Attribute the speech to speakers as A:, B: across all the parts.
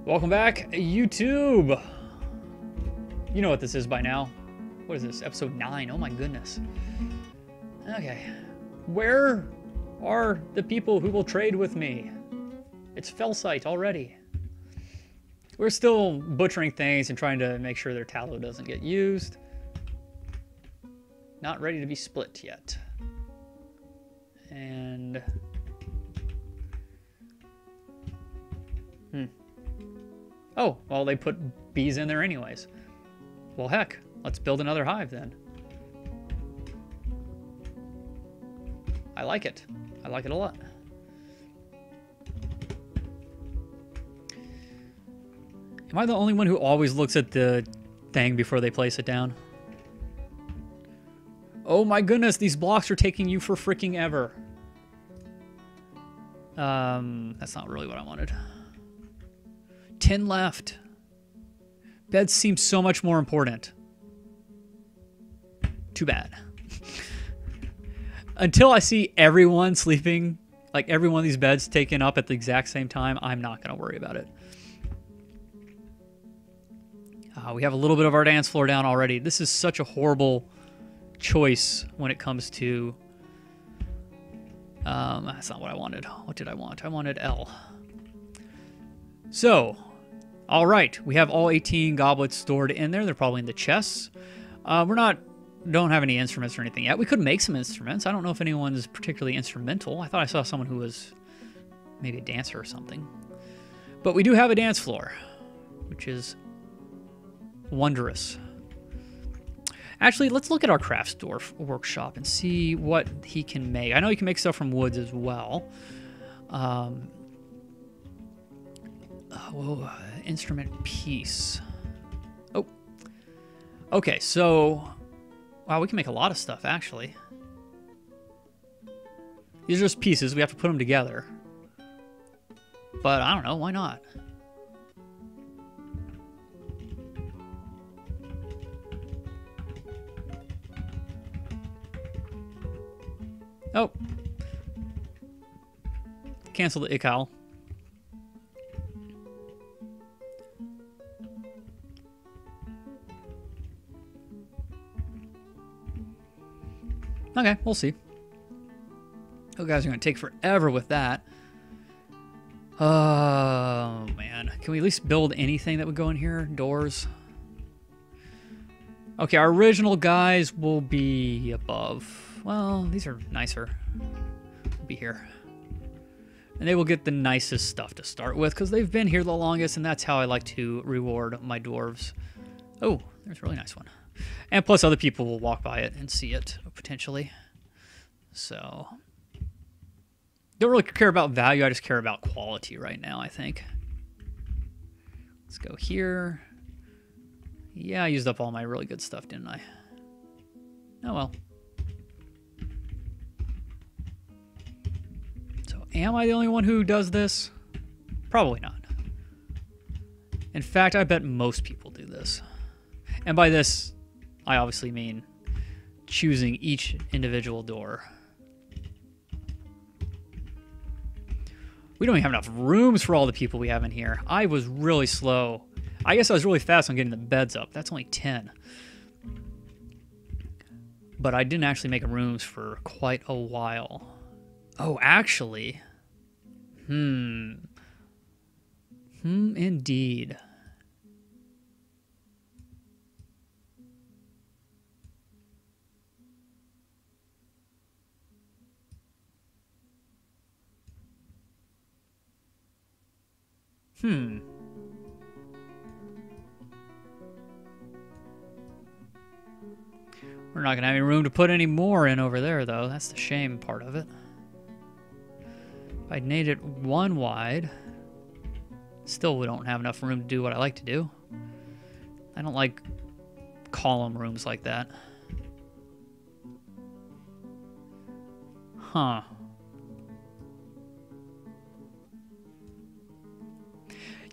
A: Welcome back, YouTube. You know what this is by now. What is this? Episode 9. Oh my goodness. Okay. Where are the people who will trade with me? It's Fellsite already. We're still butchering things and trying to make sure their tallow doesn't get used. Not ready to be split yet. And... Oh, well, they put bees in there anyways. Well, heck, let's build another hive then. I like it. I like it a lot. Am I the only one who always looks at the thing before they place it down? Oh my goodness, these blocks are taking you for freaking ever. That's not really what I wanted. 10 left. Beds seem so much more important. Too bad. Until I see everyone sleeping, like every one of these beds taken up at the exact same time, I'm not going to worry about it. We have a little bit of our dance floor down already. This is such a horrible choice when it comes to... that's not what I wanted. What did I want? I wanted L. So, all right. We have all 18 goblets stored in there. They're probably in the chests. Don't have any instruments or anything yet. We could make some instruments. I don't know if anyone's particularly instrumental. I thought I saw someone who was maybe a dancer or something. But we do have a dance floor, which is wondrous. Actually, let's look at our crafts dwarf workshop and see what he can make. I know he can make stuff from woods as well. Instrument piece. Oh. Okay, so... Wow, we can make a lot of stuff, actually. These are just pieces. We have to put them together. But I don't know. Why not? Oh. Cancel the ical. Okay, we'll see. You guys are going to take forever with that. Oh, man. Can we at least build anything that would go in here? Doors. Okay, our original guys will be above. Well, these are nicer. We'll be here. And they will get the nicest stuff to start with because they've been here the longest, and that's how I like to reward my dwarves. Oh, there's a really nice one. And plus other people will walk by it and see it, potentially. So, don't really care about value, I just care about quality right now, I think. Let's go here. Yeah, I used up all my really good stuff, didn't I? Oh well. So, am I the only one who does this? Probably not. In fact, I bet most people do this. And by this, I obviously mean choosing each individual door. We don't even have enough rooms for all the people we have in here. I was really slow. I guess I was really fast on getting the beds up. That's only 10. But I didn't actually make rooms for quite a while. Oh, actually. Indeed. We're not going to have any room to put any more in over there, though. That's the shame part of it. If I'd made it one wide, still we don't have enough room to do what I like to do. I don't like column rooms like that. Huh.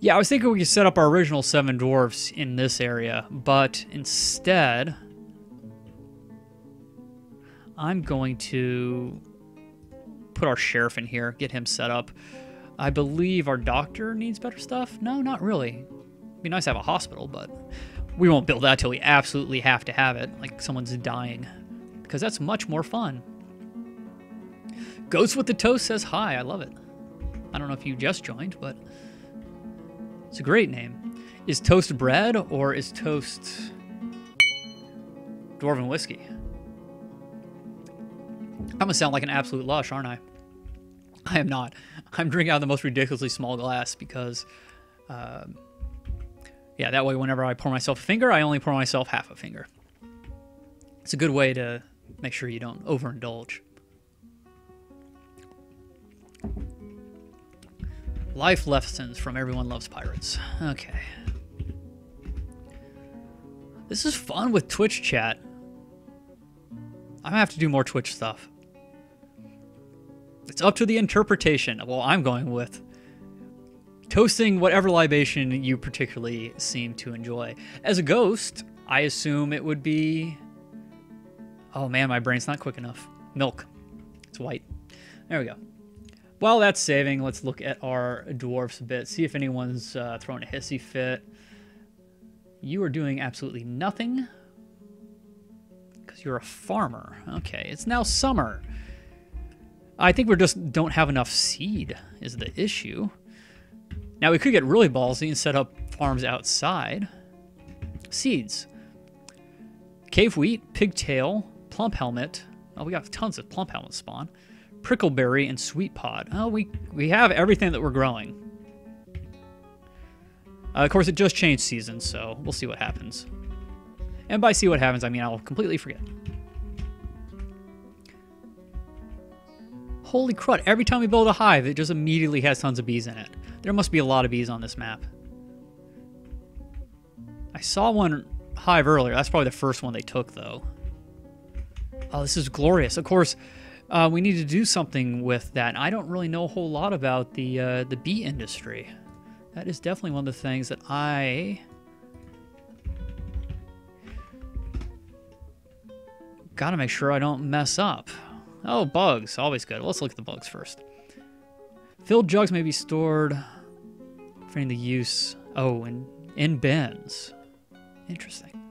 A: Yeah, I was thinking we could set up our original 7 dwarfs in this area, but instead, I'm going to put our sheriff in here, get him set up. I believe our doctor needs better stuff. No, not really. It'd be nice to have a hospital, but we won't build that till we absolutely have to have it, like someone's dying, because that's much more fun. Ghost with the Toast says hi. I love it. I don't know if you just joined, but it's a great name. Is toast bread or is toast dwarven whiskey? I'm gonna sound like an absolute lush, aren't I? I am not. I'm drinking out of the most ridiculously small glass because, yeah, that way whenever I pour myself a finger, I only pour myself half a finger. It's a good way to make sure you don't overindulge. Life lessons from Everyone Loves Pirates. Okay. This is fun with Twitch chat. I'm gonna have to do more Twitch stuff. It's up to the interpretation. Well, I'm going with toasting whatever libation you particularly seem to enjoy. As a ghost, I assume it would be... Oh man, my brain's not quick enough. Milk. It's white. There we go. While that's saving, let's look at our dwarfs a bit. See if anyone's throwing a hissy fit. You are doing absolutely nothing. Because you're a farmer. Okay, it's now summer. I think we just don't have enough seed is the issue. Now we could get really ballsy and set up farms outside. Seeds. Cave wheat, pigtail, plump helmet. Oh, we got tons of plump helmet spawn. Prickleberry and sweet pod. Oh, we have everything that we're growing. Of course, it just changed seasons, so we'll see what happens. And by see what happens, I mean I'll completely forget. Holy crud, every time we build a hive, it just immediately has tons of bees in it. There must be a lot of bees on this map. I saw one hive earlier. That's probably the first one they took, though. Oh, this is glorious. Of course, we need to do something with that. I don't really know a whole lot about the bee industry. That is definitely one of the things that I... gotta make sure I don't mess up. Oh, bugs. Always good. Let's look at the bugs first. Filled jugs may be stored for any use. Oh, in bins. Interesting.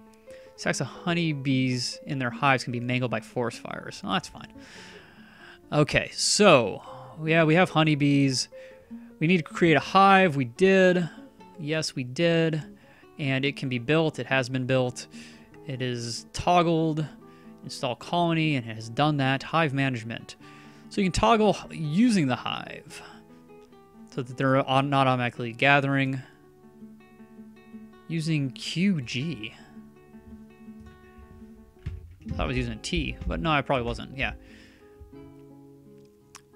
A: Sacks of honeybees in their hives can be mangled by forest fires. Oh, that's fine. Okay, so, yeah, we have honeybees. We need to create a hive. We did. Yes, we did. And it can be built. It has been built. It is toggled. Install colony, and it has done that. Hive management. So you can toggle using the hive so that they're not automatically gathering. Using QG. I thought I was using T, but no, I probably wasn't. Yeah.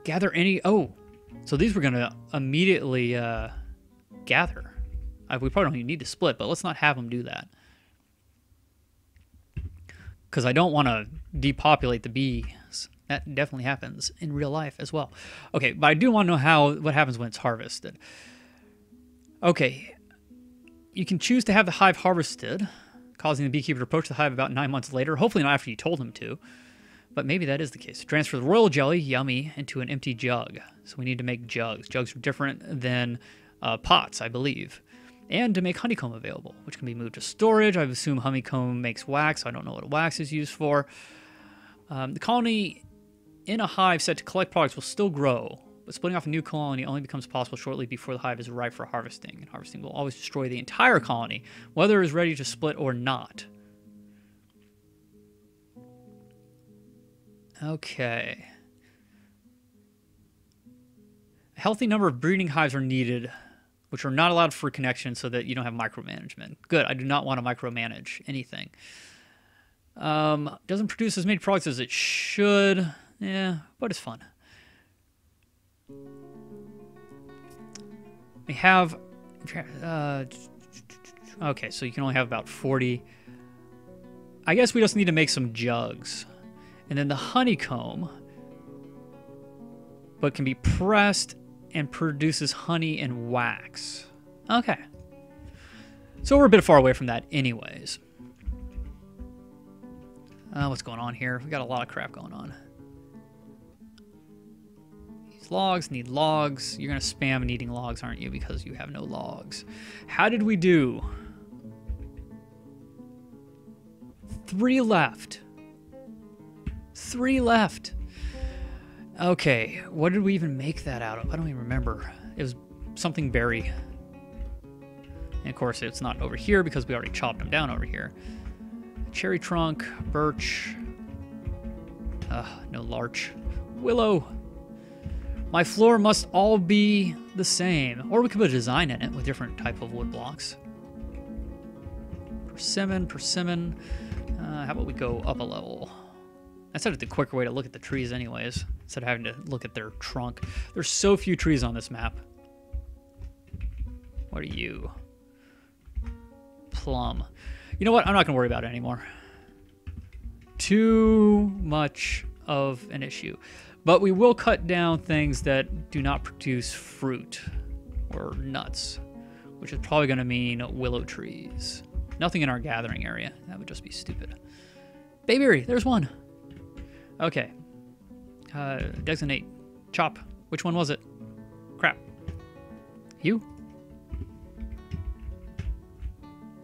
A: Gather any... Oh, so these were going to immediately gather. We probably don't even need to split, but let's not have them do that. Because I don't want to depopulate the bees. That definitely happens in real life as well. Okay, but I do want to know what happens when it's harvested. Okay, you can choose to have the hive harvested, causing the beekeeper to approach the hive about 9 months later. Hopefully not after you told him to, but maybe that is the case. Transfer the royal jelly, yummy, into an empty jug. So we need to make jugs. Jugs are different than pots, I believe. And to make honeycomb available, which can be moved to storage. I assume honeycomb makes wax. So I don't know what wax is used for. The colony in a hive set to collect products will still grow, but splitting off a new colony only becomes possible shortly before the hive is ripe for harvesting. And harvesting will always destroy the entire colony, whether it is ready to split or not. Okay. A healthy number of breeding hives are needed, which are not allowed for connection so that you don't have micromanagement. Good, I do not want to micromanage anything. Doesn't produce as many products as it should. Yeah, but it's fun. We have... okay, so you can only have about 40. I guess we just need to make some jugs. And then the honeycomb, but can be pressed and produces honey and wax. Okay. So we're a bit far away from that anyways. What's going on here? We got a lot of crap going on. These logs need logs. You're going to spam needing logs, aren't you? Because you have no logs. How did we do? 3 left. 3 left. Okay, what did we even make that out of? I don't even remember. It was something berry. And of course, it's not over here because we already chopped them down over here. Cherry trunk, birch. No larch. Willow. My floor must all be the same. Or we could put a design in it with different type of wood blocks. Persimmon, persimmon. How about we go up a level? That's the quicker way to look at the trees anyways, instead of having to look at their trunk. There's so few trees on this map. What are you? Plum. You know what? I'm not going to worry about it anymore. Too much of an issue. But we will cut down things that do not produce fruit or nuts, which is probably going to mean willow trees. Nothing in our gathering area. That would just be stupid. Bayberry, there's one. Okay. Designate. Chop. Which one was it? Crap. You?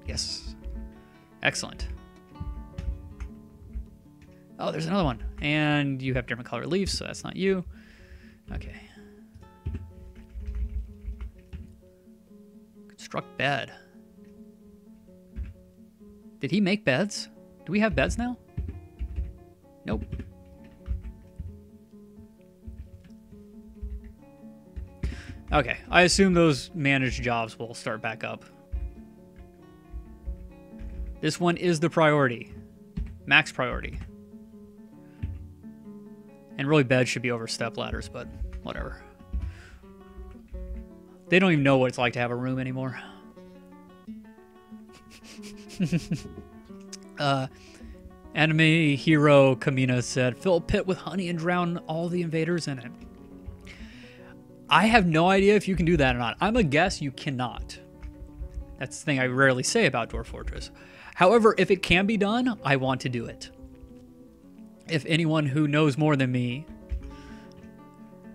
A: Yes. Excellent. Oh, there's another one. And you have different colored leaves, so that's not you. Okay. Construct bed. Did he make beds? Do we have beds now? Nope. Okay, I assume those managed jobs will start back up. This one is the priority. Max priority. And really beds should be over step ladders, but whatever. They don't even know what it's like to have a room anymore. Anime hero Kamina said, fill a pit with honey and drown all the invaders in it. I have no idea if you can do that or not. I'm a guess you cannot. That's the thing I rarely say about Dwarf Fortress. However, if it can be done, I want to do it. If anyone who knows more than me,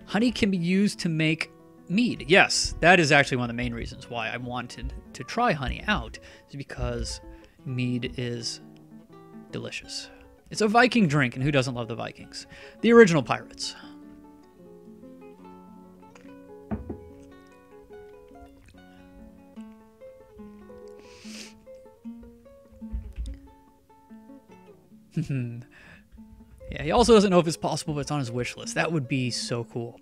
A: honey can be used to make mead. Yes, that is actually one of the main reasons why I wanted to try honey out, is because mead is delicious. It's a Viking drink, and who doesn't love the Vikings? The original pirates. Yeah, he also doesn't know if it's possible, but it's on his wish list. That would be so cool.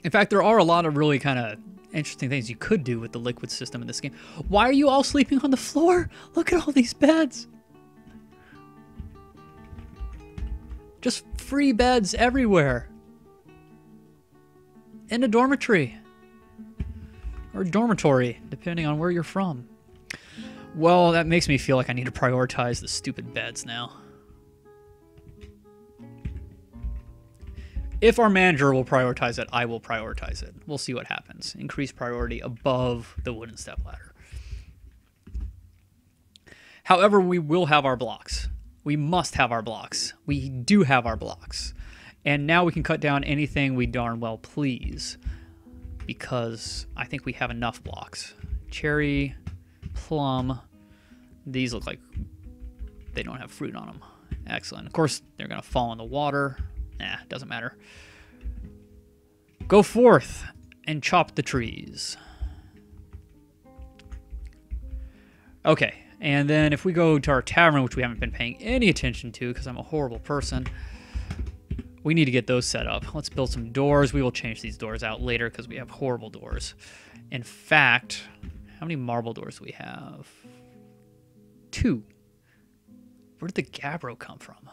A: In fact, there are a lot of really kind of interesting things you could do with the liquid system in this game. Why are you all sleeping on the floor? Look at all these beds. Just free beds everywhere. In a dormitory. Or dormitory, depending on where you're from. Well, that makes me feel like I need to prioritize the stupid beds now. If our manager will prioritize it, I will prioritize it. We'll see what happens. Increase priority above the wooden step ladder. However, we will have our blocks. We must have our blocks. We do have our blocks. And now we can cut down anything we darn well please, because I think we have enough blocks. Cherry, plum. These look like they don't have fruit on them. Excellent. Of course, they're going to fall in the water. Nah, doesn't matter. Go forth and chop the trees. Okay, and then if we go to our tavern, which we haven't been paying any attention to because I'm a horrible person, we need to get those set up. Let's build some doors. We will change these doors out later because we have horrible doors. In fact, how many marble doors do we have? 2. Where did the gabbro come from?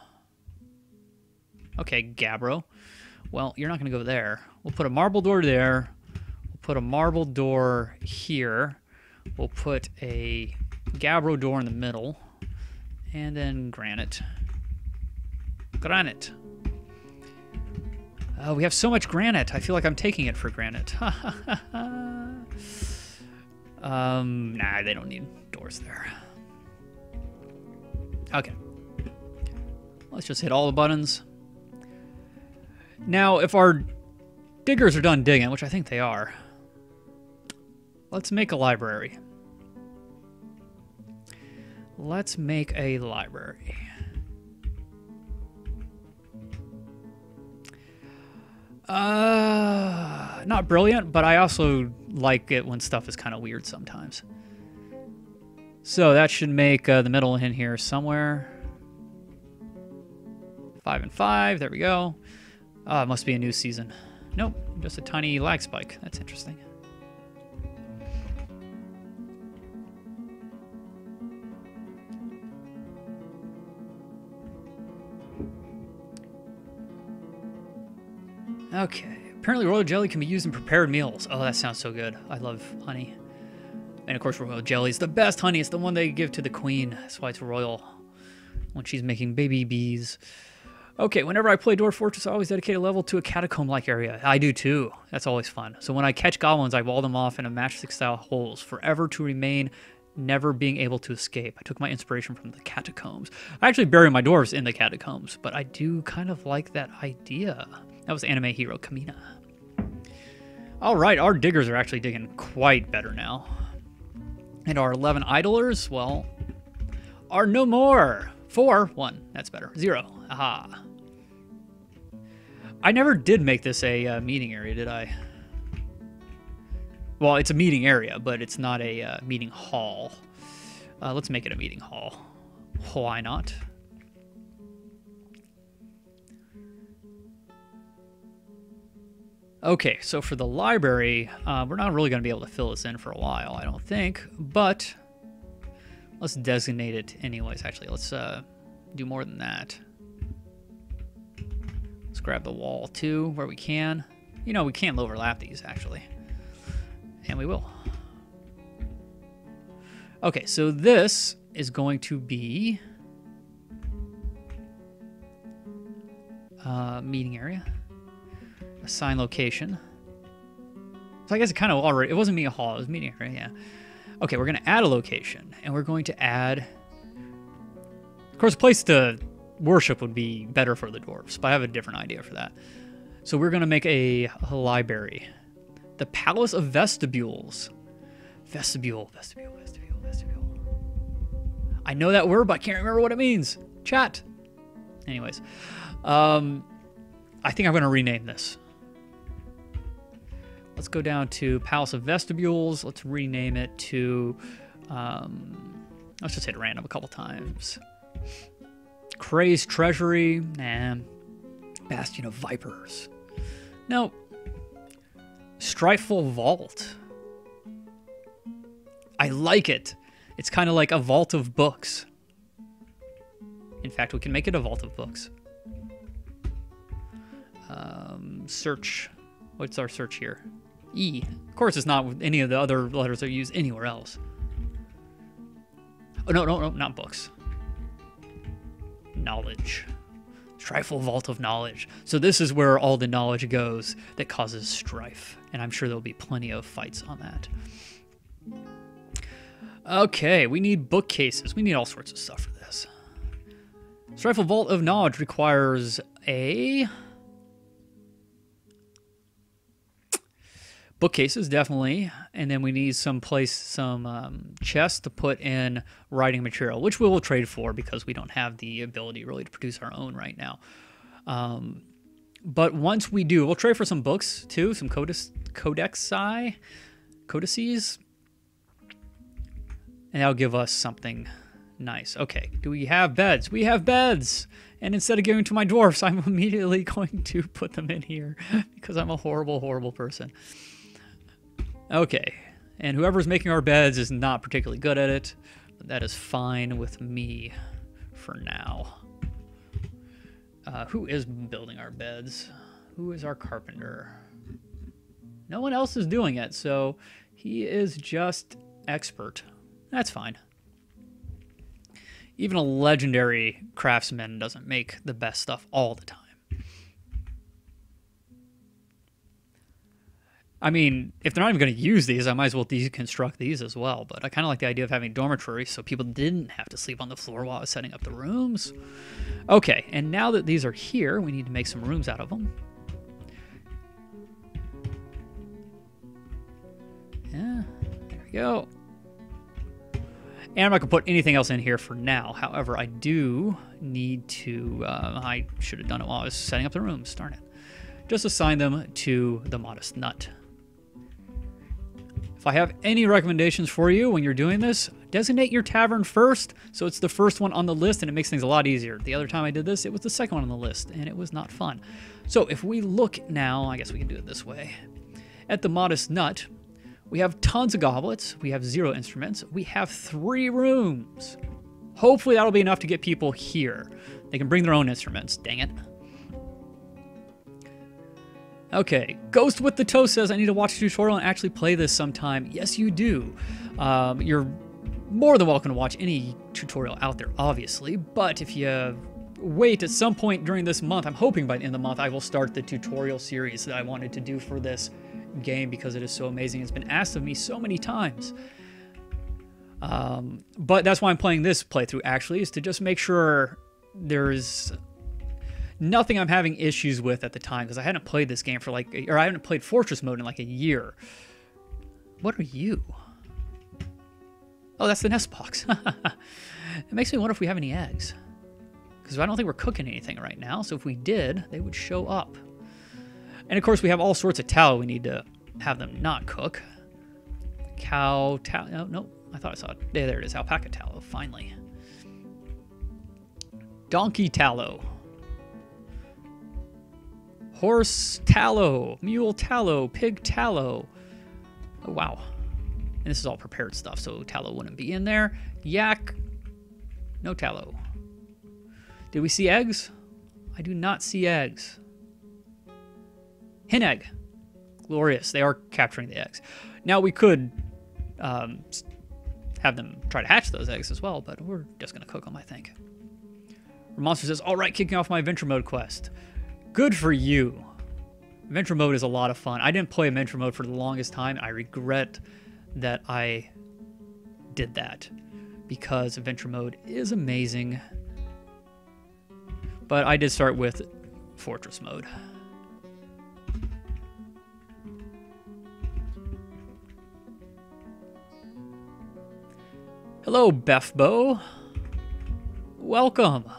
A: Okay, gabbro. Well, you're not going to go there. We'll put a marble door there. We'll put a marble door here. We'll put a gabbro door in the middle. And then granite. Granite. We have so much granite. I feel like I'm taking it for granite. Nah, they don't need doors there. Okay. Let's just hit all the buttons. Now, if our diggers are done digging, which I think they are. Let's make a library. Let's make a library. Not brilliant, but I also like it when stuff is kind of weird sometimes. So that should make the middle in here somewhere. 5 and 5, there we go. It must be a new season. Nope, just a tiny lag spike. That's interesting. Okay, apparently royal jelly can be used in prepared meals. Oh, that sounds so good. I love honey. And of course, royal jelly is the best honey. It's the one they give to the queen. That's why it's royal when she's making baby bees. Okay, whenever I play Dwarf Fortress, I always dedicate a level to a catacomb-like area. I do too. That's always fun. So when I catch goblins, I wall them off in a matchstick-style holes, forever to remain, never being able to escape. I took my inspiration from the catacombs. I actually bury my dwarves in the catacombs, but I do kind of like that idea. That was anime hero Kamina. All right, our diggers are actually digging quite better now. And our 11 idlers, well, are no more. 4, 1, that's better. 0, aha. I never did make this a meeting area, did I? Well, it's a meeting area, but it's not a meeting hall. Let's make it a meeting hall. Why not? Okay, so for the library, we're not really going to be able to fill this in for a while, I don't think, but let's designate it anyways. Actually, let's do more than that. Let's grab the wall too, where we can. You know, we can't overlap these, actually. And we will. Okay, so this is going to be meeting area. Assign location. So I guess it kind of already, it wasn't meeting hall, it was meeting area, yeah. Okay, we're going to add a location, and we're going to add, of course, a place to worship would be better for the dwarves, but I have a different idea for that. So we're going to make a library. The Palace of Vestibules. Vestibule. I know that word, but I can't remember what it means. Chat. Anyways. I think I'm going to rename this. Let's go down to Palace of Vestibules. Let's rename it to, let's just hit random a couple times. Crazed Treasury. Nah. Bastion of Vipers. No. Strifeful Vault. I like it. It's kind of like a vault of books. In fact, we can make it a vault of books. Search. What's our search here? E. Of course, it's not any of the other letters that are used anywhere else. Oh, no, not books. Knowledge. Strifeful Vault of Knowledge. So this is where all the knowledge goes that causes strife. And I'm sure there'll be plenty of fights on that. Okay, we need bookcases. We need all sorts of stuff for this. Strifeful Vault of Knowledge requires a... bookcases, definitely. And then we need some chests to put in writing material, which we will trade for because we don't have the ability really to produce our own right now. But once we do, we'll trade for some books too, some codices. And that'll give us something nice. Okay, do we have beds? We have beds! And instead of giving to my dwarfs, I'm immediately going to put them in here because I'm a horrible, horrible person. Okay, and whoever's making our beds is not particularly good at it, but that is fine with me for now. Who is building our beds? Who is our carpenter? No one else is doing it, so he is just expert. That's fine. Even a legendary craftsman doesn't make the best stuff all the time. I mean, if they're not even going to use these, I might as well deconstruct these as well. But I kind of like the idea of having dormitories so people didn't have to sleep on the floor while I was setting up the rooms. Okay, and now that these are here, we need to make some rooms out of them. we go. And I'm not going to put anything else in here for now. However, I do need to... I should have done it while I was setting up the rooms. Darn it. Just assign them to the Modest Nut. If I have any recommendations for you when you're doing this, designate your tavern first, so it's the first one on the list, and it makes things a lot easier. The other time I did this, it was the second one on the list, and it was not fun. So if we look now, I guess we can do it this way. At the Modest Nut, we have tons of goblets, we have 0 instruments, we have 3 rooms. Hopefully that'll be enough to get people here. They can bring their own instruments, dang it. Okay, Ghost with the Toe says, I need to watch a tutorial and actually play this sometime. Yes, you do. You're more than welcome to watch any tutorial out there, obviously, but if you wait at some point during this month, I'm hoping by the end of the month, I will start the tutorial series that I wanted to do for this game because it is so amazing. It's been asked of me so many times. But that's why I'm playing this playthrough, actually, is to just make sure there's nothing I'm having issues with at the time, because I hadn't played this game for I hadn't played Fortress mode in like a year. What are you? Oh, that's the nest box. It makes me wonder if we have any eggs, because I don't think we're cooking anything right now, so if we did, they would show up. And of course, we have all sorts of tallow we need to have them not cook. Cow tallow, no, I thought I saw it. Yeah, there it is, alpaca tallow, finally. Donkey tallow. Horse tallow, mule tallow, pig tallow. Oh, wow. And this is all prepared stuff, so tallow wouldn't be in there. Yak, no tallow. Did we see eggs? I do not see eggs. Hen egg. Glorious. They are capturing the eggs. Now we could have them try to hatch those eggs as well, but we're just going to cook them, I think. Monster says, all right, kicking off my adventure mode quest. Good for you. Adventure mode is a lot of fun. I didn't play adventure mode for the longest time. I regret that I did that because adventure mode is amazing. But I did start with Fortress mode. Hello, Befbo. Welcome.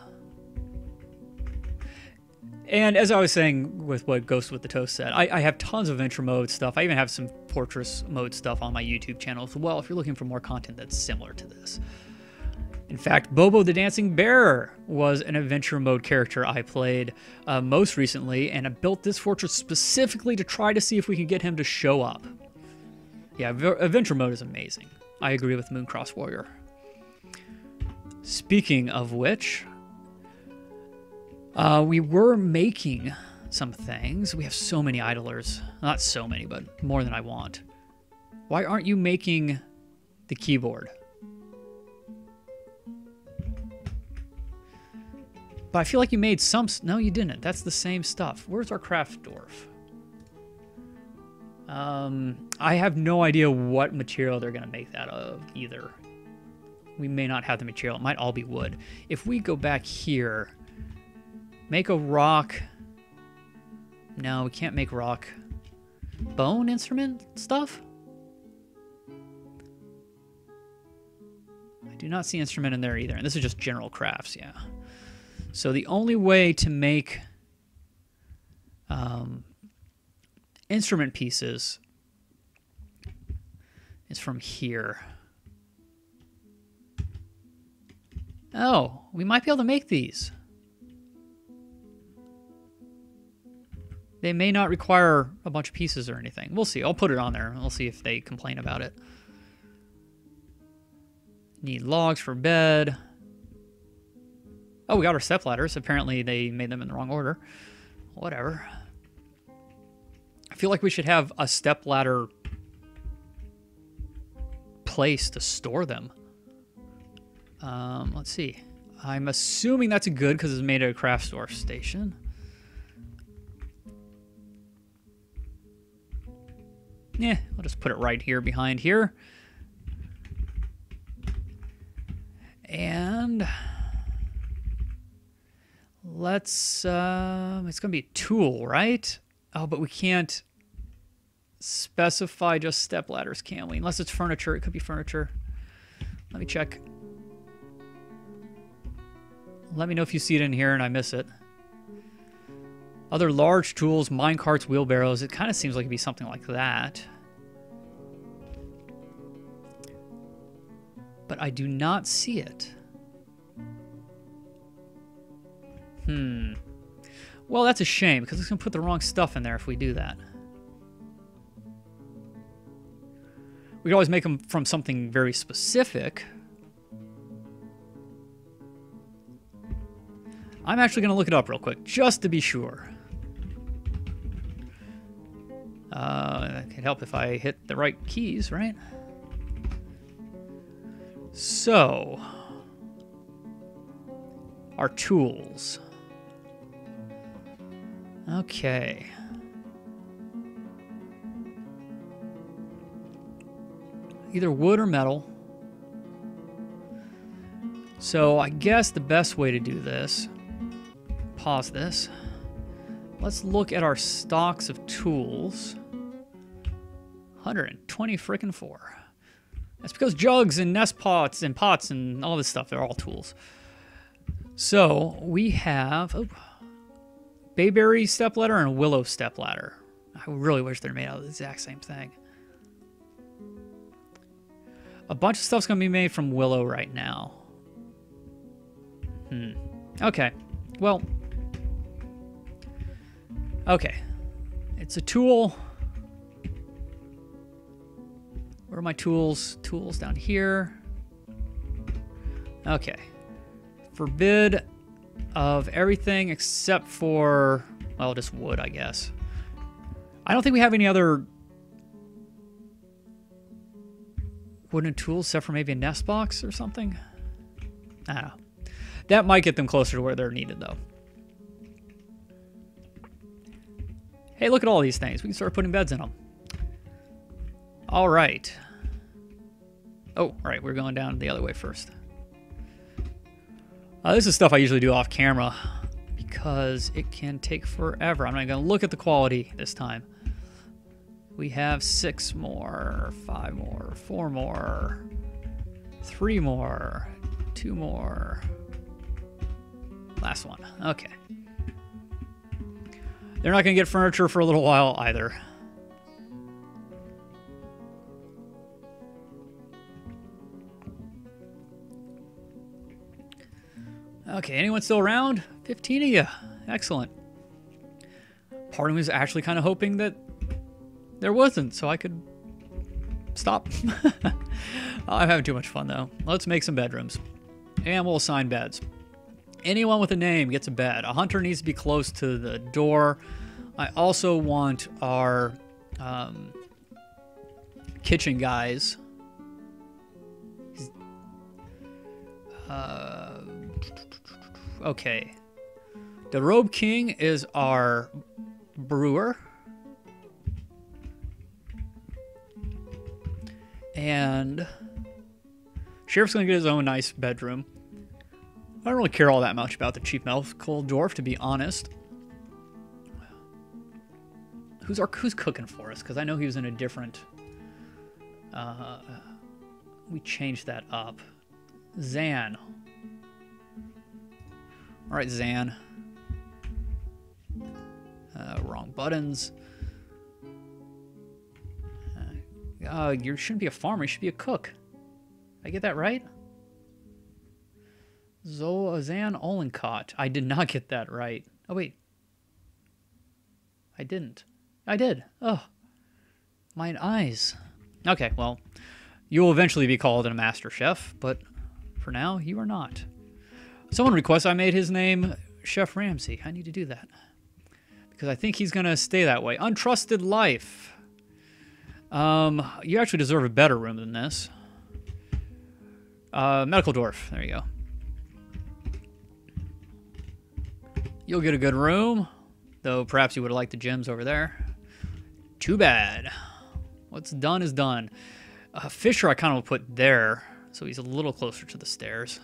A: And as I was saying with what Ghost with the Toast said, I have tons of adventure mode stuff. I even have some Fortress mode stuff on my YouTube channel as well if you're looking for more content that's similar to this. In fact, Bobo the Dancing Bear was an adventure mode character I played most recently, and I built this fortress specifically to try to see if we can get him to show up. Yeah, adventure mode is amazing. I agree with Mooncross Warrior. Speaking of which, we were making some things. We have so many idlers. Not so many, but more than I want. Why aren't you making the keyboard? But I feel like you made some... No, you didn't. That's the same stuff. Where's our craft dwarf? I have no idea what material they're going to make that of either. We may not have the material. It might all be wood. If we go back here... Make a rock. No, we can't make rock. Bone instrument stuff? I do not see instrument in there either. And this is just general crafts, yeah. So the only way to make instrument pieces is from here. Oh, we might be able to make these. They may not require a bunch of pieces or anything. We'll see. I'll put it on there. We'll see if they complain about it. Need logs for bed. Oh, we got our step ladders. Apparently they made them in the wrong order. Whatever. I feel like we should have a step ladder place to store them. Let's see. I'm assuming that's good because it's made at a craft store station. Yeah, I'll just put it right here behind here. And let's, it's going to be a tool, right? Oh, but we can't specify just step ladders, can we? Unless it's furniture. It could be furniture. Let me check. Let me know if you see it in here and I miss it. Other large tools, minecarts, wheelbarrows. It kind of seems like it'd be something like that. But I do not see it. Well, that's a shame, because it's going to put the wrong stuff in there if we do that. We could always make them from something very specific. I'm actually going to look it up real quick, just to be sure. It could help if I hit the right keys, right? So, our tools. Okay. Either wood or metal. So I guess the best way to do this, pause this. Let's look at our stocks of tools. 120 frickin' 4. That's because jugs and nest pots and all this stuff, they're all tools. So we have bayberry stepladder and a willow stepladder. I really wish they're made out of the exact same thing. A bunch of stuff's going to be made from willow right now. Okay. Well. Okay. It's a tool. Where are my tools? Tools down here. Okay. Forbid of everything except for, well, just wood, I guess. I don't think we have any other wooden tools except for maybe a nest box or something. I don't know. That might get them closer to where they're needed, though. Hey, look at all these things. We can start putting beds in them. All right. Oh, right. We're going down the other way first. This is stuff I usually do off camera because it can take forever. I'm not going to look at the quality this time. We have 6 more, 5 more, 4 more, 3 more, 2 more. Last one. Okay. They're not going to get furniture for a little while either. Okay, anyone still around? 15 of you. Excellent. Part of me was actually kind of hoping that there wasn't, so I could stop. I'm having too much fun, though. Let's make some bedrooms. And we'll assign beds. Anyone with a name gets a bed. A hunter needs to be close to the door. I also want our kitchen guys. Okay. The Robe King is our brewer. And Sheriff's going to get his own nice bedroom. I don't really care all that much about the Chief Medical Dwarf, to be honest. Who's cooking for us? Because I know he was in a different... we changed that up. Zan. All right, Zan. Wrong buttons. You shouldn't be a farmer. You should be a cook. Did I get that right? Zan Olenkot. I did not get that right. Oh, wait. I didn't. I did. Oh. Mine eyes. Okay, well, you will eventually be called a master chef, but for now, you are not. Someone requests I made his name Chef Ramsay. I need to do that. Because I think he's going to stay that way. Untrusted life. You actually deserve a better room than this. Medical Dwarf. There you go. You'll get a good room, though perhaps you would have liked the gyms over there. Too bad. What's done is done. Fisher I kind of will put there, so he's a little closer to the stairs.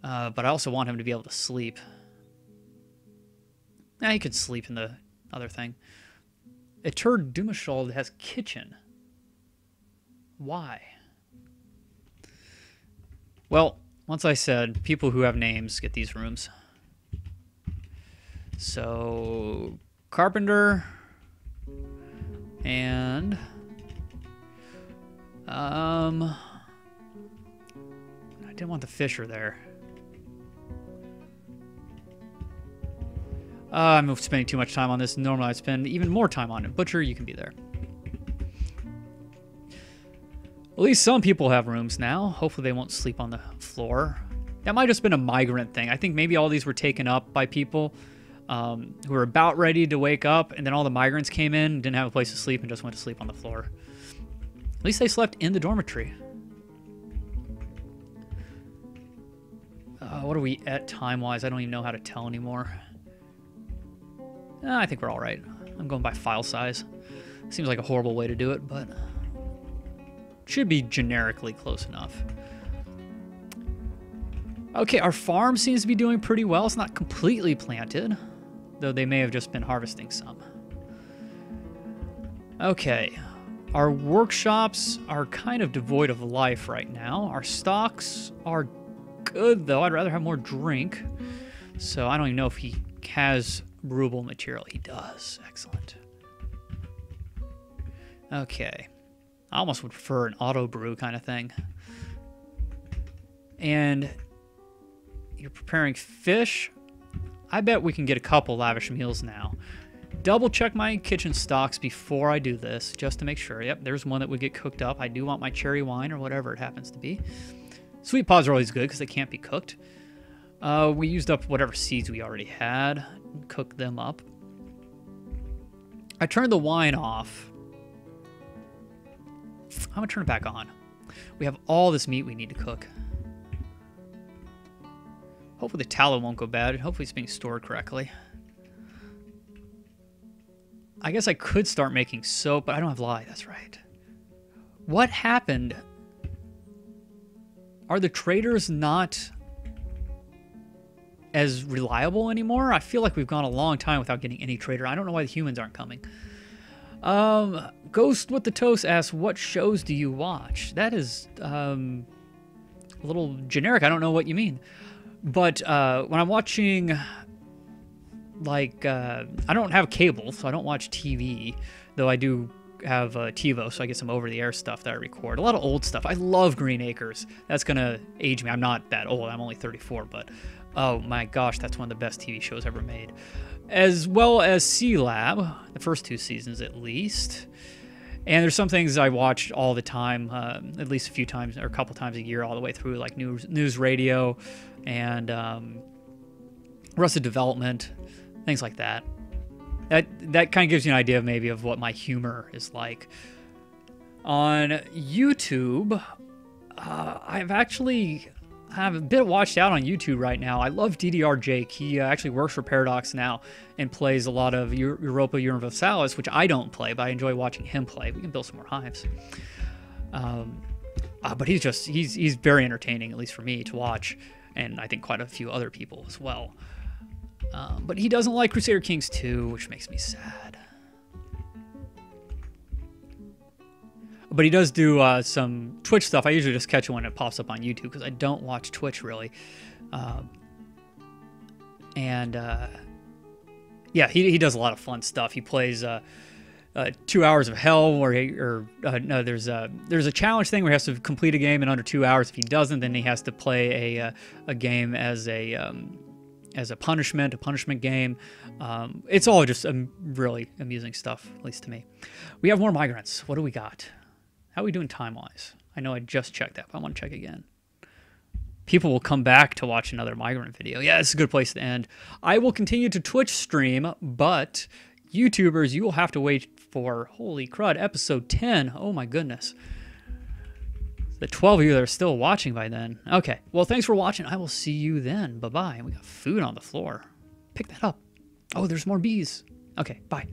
A: But I also want him to be able to sleep. He could sleep in the other thing. Etur Dumashald has kitchen. Why? Well, once I said, people who have names get these rooms. So, carpenter, and I didn't want the fisher there. I'm spending too much time on this. Normally I'd spend even more time on it. Butcher, you can be there. At least some people have rooms now. Hopefully they won't sleep on the floor. That might have just been a migrant thing. I think maybe all these were taken up by people who were about ready to wake up, and then all the migrants came in, didn't have a place to sleep, and just went to sleep on the floor. At least they slept in the dormitory. What are we at time-wise? I don't even know how to tell anymore. I think we're all right. I'm going by file size. Seems like a horrible way to do it, but should be generically close enough. Okay, our farm seems to be doing pretty well. It's not completely planted, though they may have just been harvesting some. Okay, our workshops are kind of devoid of life right now. Our stocks are good, though. I'd rather have more drink. So I don't even know if he has brewable material. He does. Excellent. Okay. I almost would prefer an auto brew kind of thing. And you're preparing fish. I bet we can get a couple lavish meals now. Double check my kitchen stocks before I do this, just to make sure. Yep, there's one that would get cooked up. I do want my cherry wine or whatever it happens to be. Sweet pods are always good because they can't be cooked. We used up whatever seeds we already had. Cooked them up. I turned the wine off. I'm going to turn it back on. We have all this meat we need to cook. Hopefully the tallow won't go bad. Hopefully it's being stored correctly. I guess I could start making soap, but I don't have lye. That's right. What happened? Are the traders not as reliable anymore? I feel like we've gone a long time without getting any trader. I don't know why the humans aren't coming. Ghost with the Toast asks, what shows do you watch? That is a little generic. I don't know what you mean. But when I'm watching, like, I don't have cable, so I don't watch TV, though I do have TiVo, so I get some over-the-air stuff that I record. A lot of old stuff. I love Green Acres. That's going to age me. I'm not that old. I'm only 34, but oh my gosh, that's one of the best TV shows ever made. As well as C-Lab, the first 2 seasons at least. And there's some things I watch all the time, at least a few times or a couple times a year all the way through, like news radio and Arrested Development, things like that. That kind of gives you an idea maybe of what my humor is like. On YouTube, I've actually have a bit watched out on YouTube right now. I love DDR Jake. He actually works for Paradox now and plays a lot of Europa Universalis, which I don't play, but I enjoy watching him play. We can build some more hives. But he's very entertaining, at least for me, to watch, and I think quite a few other people as well. But he doesn't like Crusader Kings 2, which makes me sad. But he does do some Twitch stuff. I usually just catch it when it pops up on YouTube because I don't watch Twitch really. Yeah, he does a lot of fun stuff. He plays 2 hours of hell, where no, there's a challenge thing where he has to complete a game in under 2 hours. If he doesn't, then he has to play a game as a punishment game. It's all just really amusing stuff, at least to me. We have more migrants. What do we got? How are we doing time-wise? I know I just checked that, but I want to check again. People will come back to watch another migrant video. Yeah, it's a good place to end. I will continue to Twitch stream, but YouTubers, you will have to wait for, holy crud, episode 10. Oh my goodness. The 12 of you that are still watching by then. Okay, well, thanks for watching. I will see you then. Bye-bye. We got food on the floor. Pick that up. Oh, there's more bees. Okay, bye.